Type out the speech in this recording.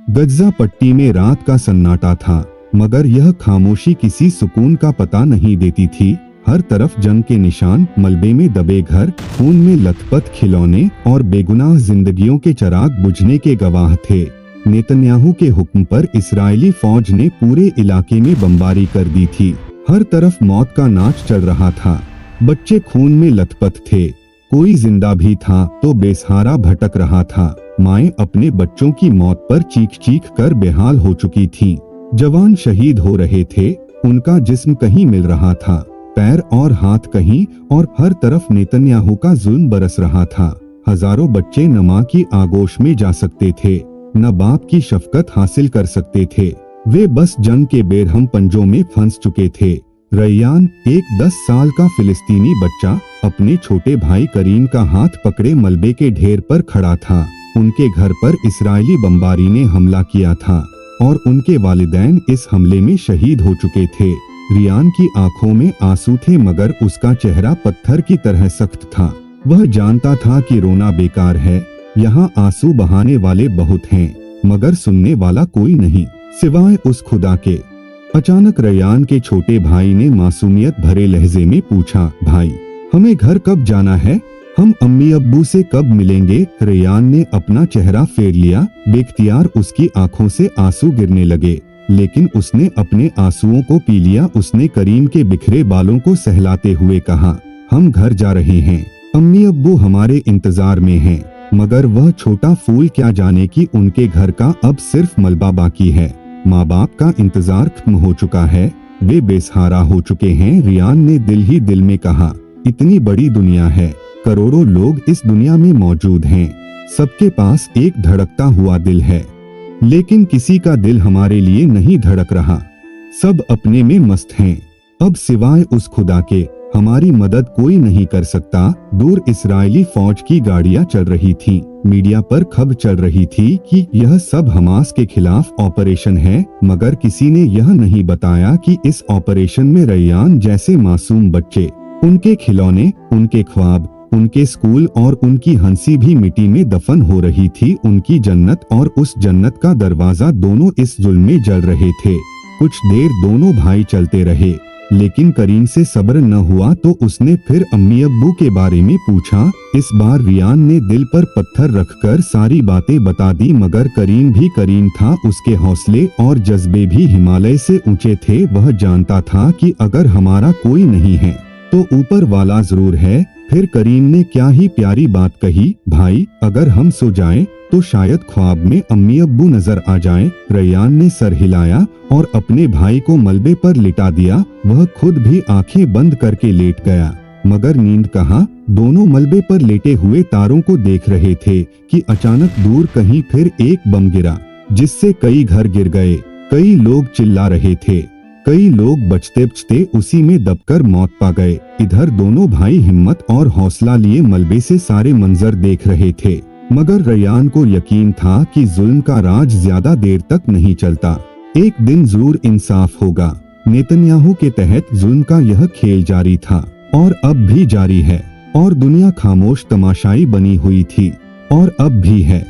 गज़ा पट्टी में रात का सन्नाटा था, मगर यह खामोशी किसी सुकून का पता नहीं देती थी। हर तरफ जंग के निशान, मलबे में दबे घर, खून में लथपथ खिलौने और बेगुनाह जिंदगियों के चिराग बुझने के गवाह थे। नेतन्याहू के हुक्म पर इस्राएली फौज ने पूरे इलाके में बमबारी कर दी थी। हर तरफ मौत का नाच चल रहा था। बच्चे खून में लथपथ थे, कोई जिंदा भी था तो बेसहारा भटक रहा था। माएं अपने बच्चों की मौत पर चीख चीख कर बेहाल हो चुकी थीं। जवान शहीद हो रहे थे, उनका जिस्म कहीं मिल रहा था, पैर और हाथ कहीं, और हर तरफ नेतन्याहू का जुल्म बरस रहा था। हजारों बच्चे न मां की आगोश में जा सकते थे, न बाप की शफकत हासिल कर सकते थे। वे बस जंग के बेरहम पंजों में फंस चुके थे। रैयान, एक 10 साल का फिलिस्तीनी बच्चा, अपने छोटे भाई करीम का हाथ पकड़े मलबे के ढेर पर खड़ा था। उनके घर पर इस्राएली बमबारी ने हमला किया था और उनके वालिदैन इस हमले में शहीद हो चुके थे। रियान की आंखों में आंसू थे, मगर उसका चेहरा पत्थर की तरह सख्त था। वह जानता था कि रोना बेकार है। यहाँ आंसू बहाने वाले बहुत हैं, मगर सुनने वाला कोई नहीं, सिवाय उस खुदा के। अचानक रैयान के छोटे भाई ने मासूमियत भरे लहजे में पूछा, भाई, हमें घर कब जाना है? हम अम्मी अब्बू से कब मिलेंगे? रैयान ने अपना चेहरा फेर लिया। बेख्तियार उसकी आंखों से आंसू गिरने लगे, लेकिन उसने अपने आंसुओं को पी लिया। उसने करीम के बिखरे बालों को सहलाते हुए कहा, हम घर जा रहे हैं, अम्मी अब्बू हमारे इंतजार में हैं। मगर वह छोटा फूल क्या जाने कि उनके घर का अब सिर्फ मलबा बाकी है। माँ बाप का इंतजार खत्म हो चुका है, वे बेसहारा हो चुके हैं। रियान ने दिल ही दिल में कहा, इतनी बड़ी दुनिया है, करोड़ों लोग इस दुनिया में मौजूद हैं, सबके पास एक धड़कता हुआ दिल है, लेकिन किसी का दिल हमारे लिए नहीं धड़क रहा। सब अपने में मस्त हैं। अब सिवाय उस खुदा के हमारी मदद कोई नहीं कर सकता। दूर इस्राएली फौज की गाड़ियां चल रही थीं। मीडिया पर खबर चल रही थी कि यह सब हमास के खिलाफ ऑपरेशन है, मगर किसी ने यह नहीं बताया कि इस ऑपरेशन में रैयान जैसे मासूम बच्चे, उनके खिलौने, उनके ख्वाब, उनके स्कूल और उनकी हंसी भी मिट्टी में दफन हो रही थी। उनकी जन्नत और उस जन्नत का दरवाजा दोनों इस जुल्म में जल रहे थे। कुछ देर दोनों भाई चलते रहे, लेकिन करीम से सब्र न हुआ तो उसने फिर अम्मी अब्बू के बारे में पूछा। इस बार रियान ने दिल पर पत्थर रखकर सारी बातें बता दी, मगर करीम भी करीम था। उसके हौसले और जज्बे भी हिमालय से ऊंचे थे। वह जानता था कि अगर हमारा कोई नहीं है तो ऊपर वाला जरूर है। फिर करीम ने क्या ही प्यारी बात कही, भाई, अगर हम सो जाएं तो शायद ख्वाब में अम्मी अब्बू नजर आ जाएं। रैयान ने सर हिलाया और अपने भाई को मलबे पर लिटा दिया। वह खुद भी आंखें बंद करके लेट गया, मगर नींद कहाँ। दोनों मलबे पर लेटे हुए तारों को देख रहे थे कि अचानक दूर कहीं फिर एक बम गिरा, जिससे कई घर गिर गए। कई लोग चिल्ला रहे थे, कई लोग बचते बचते उसी में दबकर मौत पा गए। इधर दोनों भाई हिम्मत और हौसला लिए मलबे से सारे मंजर देख रहे थे, मगर रैयान को यकीन था कि जुल्म का राज ज्यादा देर तक नहीं चलता। एक दिन जरूर इंसाफ होगा। नेतन्याहू के तहत जुल्म का यह खेल जारी था और अब भी जारी है, और दुनिया खामोश तमाशाई बनी हुई थी, और अब भी है।